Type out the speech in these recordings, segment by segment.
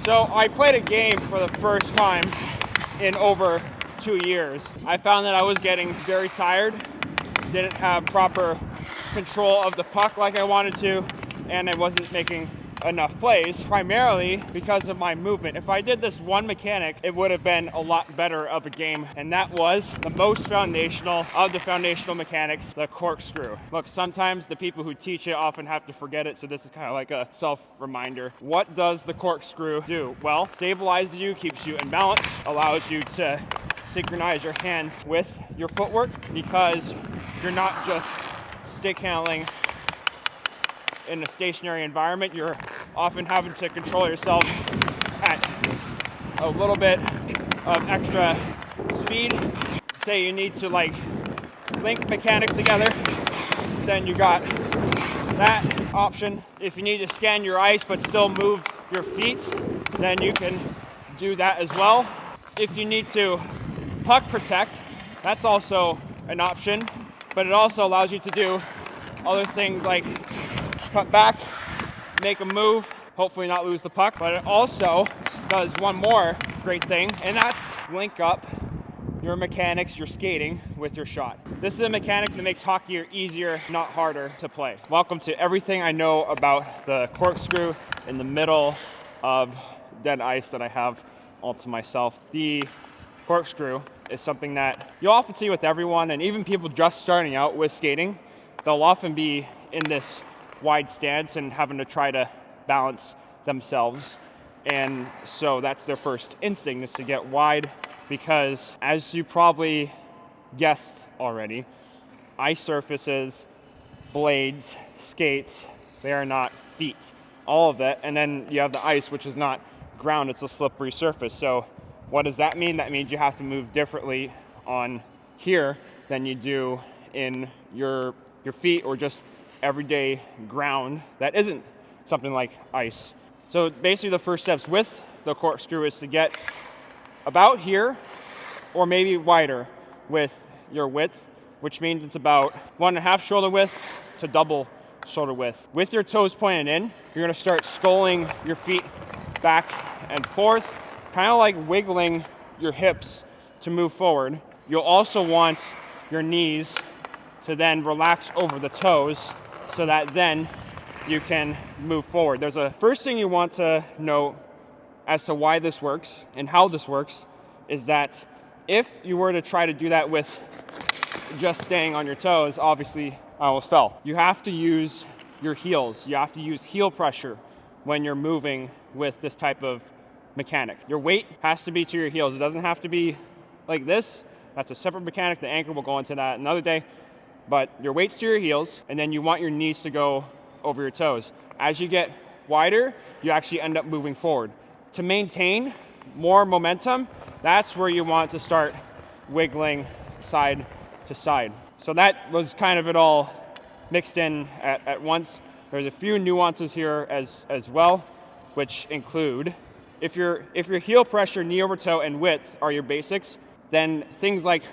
So I played a game for the first time in over 2 years. I found that I was getting very tired, didn't have proper control of the puck like I wanted to, and I wasn't making enough plays, primarily because of my movement. If I did this one mechanic, it would have been a lot better of a game, and that was the most foundational of the foundational mechanics, the corkscrew. Look, sometimes the people who teach it often have to forget it, so this is kind of like a self-reminder. What does the corkscrew do? Well, stabilizes you, keeps you in balance, allows you to synchronize your hands with your footwork, because you're not just stick handling in a stationary environment. You're often having to control yourself at a little bit of extra speed. Say you need to like link mechanics together, then you got that option. If you need to scan your ice but still move your feet, then you can do that as well. If you need to puck protect, that's also an option, but it also allows you to do other things like cut back, make a move, hopefully not lose the puck. But it also does one more great thing, and that's link up your mechanics, your skating, with your shot. This is a mechanic that makes hockey easier, not harder to play. Welcome to everything I know about the corkscrew in the middle of dead ice that I have all to myself. The corkscrew is something that you'll often see with everyone, and even people just starting out with skating. They'll often be in this wide stance and having to try to balance themselves, and so that's their first instinct, is to get wide, because as you probably guessed already, ice surfaces, blades, skates, they are not feet, all of that. And then you have the ice, which is not ground, it's a slippery surface. So what does that mean? That means you have to move differently on here than you do in your feet or just everyday ground that isn't something like ice. So basically the first steps with the corkscrew is to get about here or maybe wider with your width, which means it's about 1.5 shoulder width to double shoulder width. With your toes pointed in, you're going to start sculling your feet back and forth, kind of like wiggling your hips to move forward. You'll also want your knees to then relax over the toes, so that then you can move forward. There's a first thing you want to know as to why this works and how this works, is that if you were to try to do that with just staying on your toes, obviously I almost fell. You have to use your heels. You have to use heel pressure when you're moving with this type of mechanic. Your weight has to be to your heels. It doesn't have to be like this. That's a separate mechanic. The anchor will go into that another day. But your weight's to your heels, and then you want your knees to go over your toes. As you get wider, you actually end up moving forward. To maintain more momentum, that's where you want to start wiggling side to side. So that was kind of it all mixed in at once. There's a few nuances here as well, which include, if your heel pressure, knee over toe, and width are your basics, then things like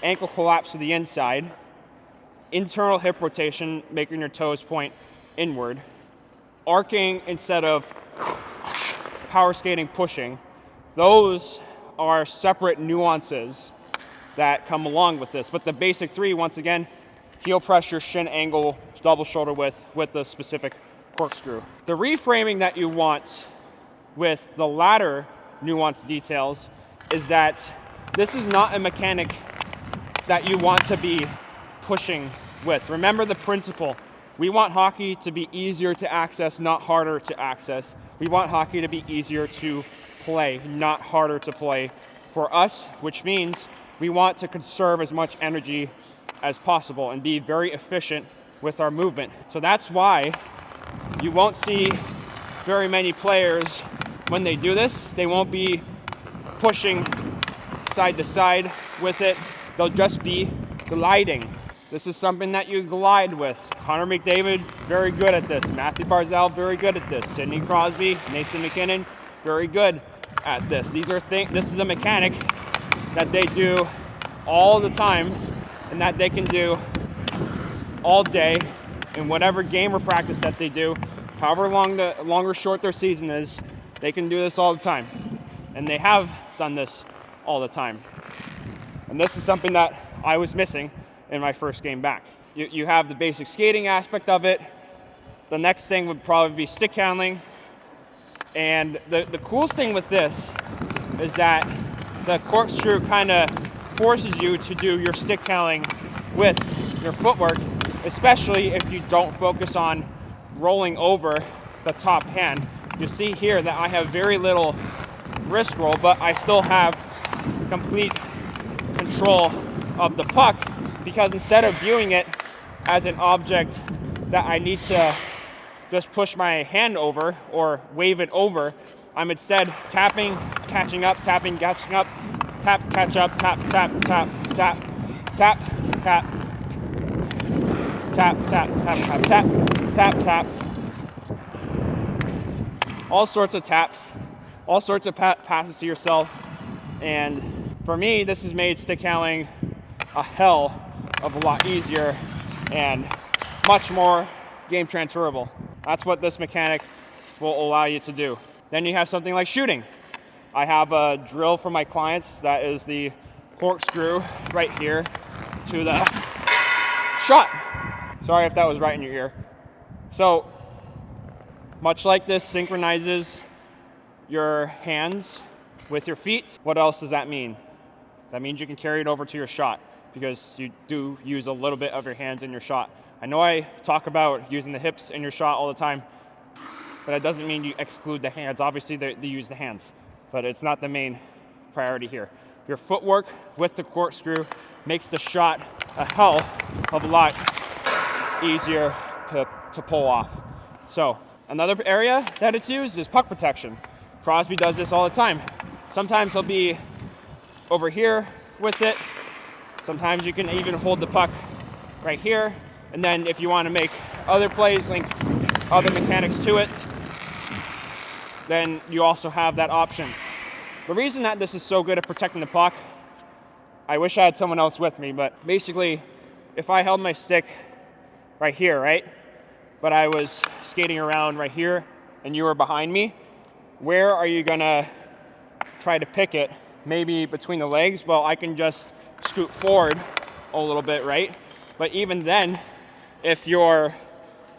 ankle collapse to the inside, internal hip rotation, making your toes point inward, arcing instead of power skating pushing, those are separate nuances that come along with this. But the basic three, once again, heel pressure, shin angle, double shoulder width with the specific corkscrew. The reframing that you want with the latter nuance details is that this is not a mechanic that you want to be pushing with. Remember the principle. We want hockey to be easier to access, not harder to access. We want hockey to be easier to play, not harder to play for us, which means we want to conserve as much energy as possible and be very efficient with our movement. So that's why you won't see very many players, when they do this, they won't be pushing side to side with it. They'll just be gliding. This is something that you glide with. Connor McDavid, very good at this. Matthew Barzal, very good at this. Sidney Crosby, Nathan McKinnon, very good at this. This is a mechanic that they do all the time and that they can do all day in whatever game or practice that they do, however long or short their season is. They can do this all the time, and they have done this all the time. And this is something that I was missing in my first game back. You have the basic skating aspect of it. The next thing would probably be stick handling. And the cool thing with this is that the corkscrew kind of forces you to do your stick handling with your footwork, especially if you don't focus on rolling over the top hand. You see here that I have very little wrist roll, but I still have complete control of the puck, because instead of viewing it as an object that I need to just push my hand over or wave it over, I'm instead tapping, catching up, tapping, catching up, tap, catch up, tap, tap, tap, tap, tap, tap, tap, tap, tap, tap, tap, tap, tap. All sorts of taps, all sorts of passes to yourself. And for me, this has made stick handling a hell of a lot easier and much more game transferable. That's what this mechanic will allow you to do. Then you have something like shooting. I have a drill for my clients that is the corkscrew right here to the shot. Sorry if that was right in your ear. So, much like this synchronizes your hands with your feet, what else does that mean? That means you can carry it over to your shot, because you do use a little bit of your hands in your shot. I know I talk about using the hips in your shot all the time, but that doesn't mean you exclude the hands. Obviously, they use the hands, but it's not the main priority here. Your footwork with the corkscrew makes the shot a hell of a lot easier to pull off. So, another area that it's used is puck protection. Crosby does this all the time. Sometimes he'll be over here with it. Sometimes you can even hold the puck right here. And then if you want to make other plays, link other mechanics to it, then you also have that option. The reason that this is so good at protecting the puck, I wish I had someone else with me, but basically, if I held my stick right here, right? But I was skating around right here and you were behind me, where are you gonna try to pick it? Maybe between the legs? Well, I can just scoot forward a little bit, right? But even then, if you're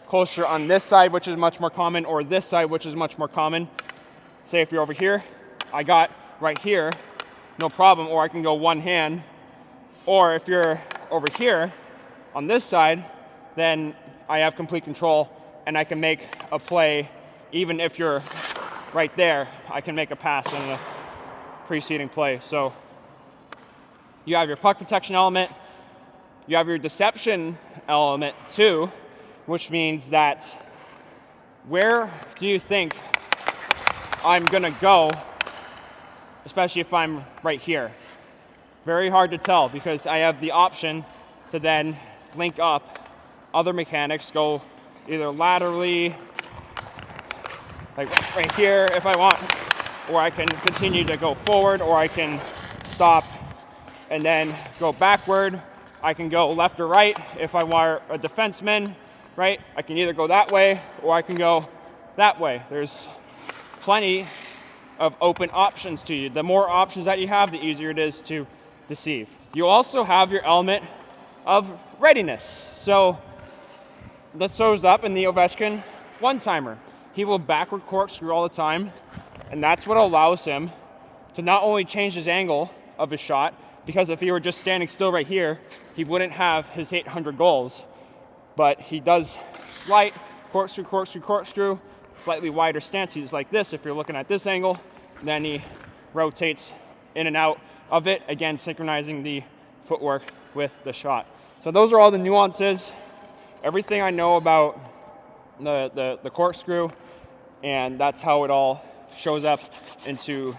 closer on this side, which is much more common, or this side, which is much more common, say if you're over here, I got right here, no problem, or I can go one hand. Or if you're over here on this side, then I have complete control and I can make a play. Even if you're right there, I can make a pass in a preceding play. So you have your puck protection element, you have your deception element too, which means that where do you think I'm gonna go, especially if I'm right here? Very hard to tell, because I have the option to then link up other mechanics, go either laterally, like right here if I want, or I can continue to go forward, or I can stop and then go backward. I can go left or right if I want a defenseman, right? I can either go that way or I can go that way. There's plenty of open options to you. The more options that you have, the easier it is to deceive. You also have your element of readiness. So this shows up in the Ovechkin one-timer. He will backward corkscrew all the time, and that's what allows him to not only change his angle of his shot, because if he were just standing still right here, he wouldn't have his 800 goals, but he does slight corkscrew, corkscrew, corkscrew, slightly wider stance. He's like this if you're looking at this angle, then he rotates in and out of it, again synchronizing the footwork with the shot. So those are all the nuances, everything I know about the corkscrew, and that's how it all shows up into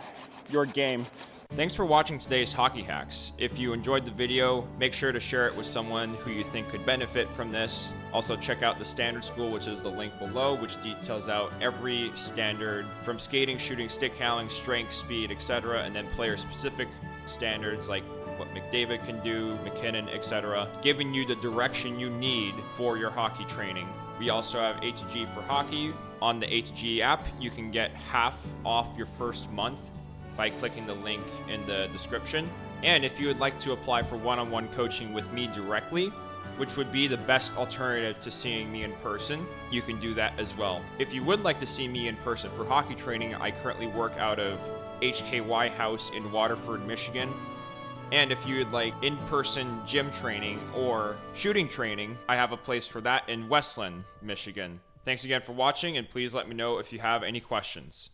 your game. Thanks for watching today's Hockey Hacks. If you enjoyed the video, make sure to share it with someone who you think could benefit from this. Also check out the Standard School, which is the link below, which details out every standard from skating, shooting, stick handling, strength, speed, etc., and then player-specific standards like what McDavid can do, McKinnon, etc., giving you the direction you need for your hockey training. We also have A to G for hockey, on the HG app, you can get half off your first month by clicking the link in the description. And if you would like to apply for one-on-one coaching with me directly, which would be the best alternative to seeing me in person, you can do that as well. If you would like to see me in person for hockey training, I currently work out of HKY House in Waterford, Michigan. And if you would like in-person gym training or shooting training, I have a place for that in Westland, Michigan. Thanks again for watching, and please let me know if you have any questions.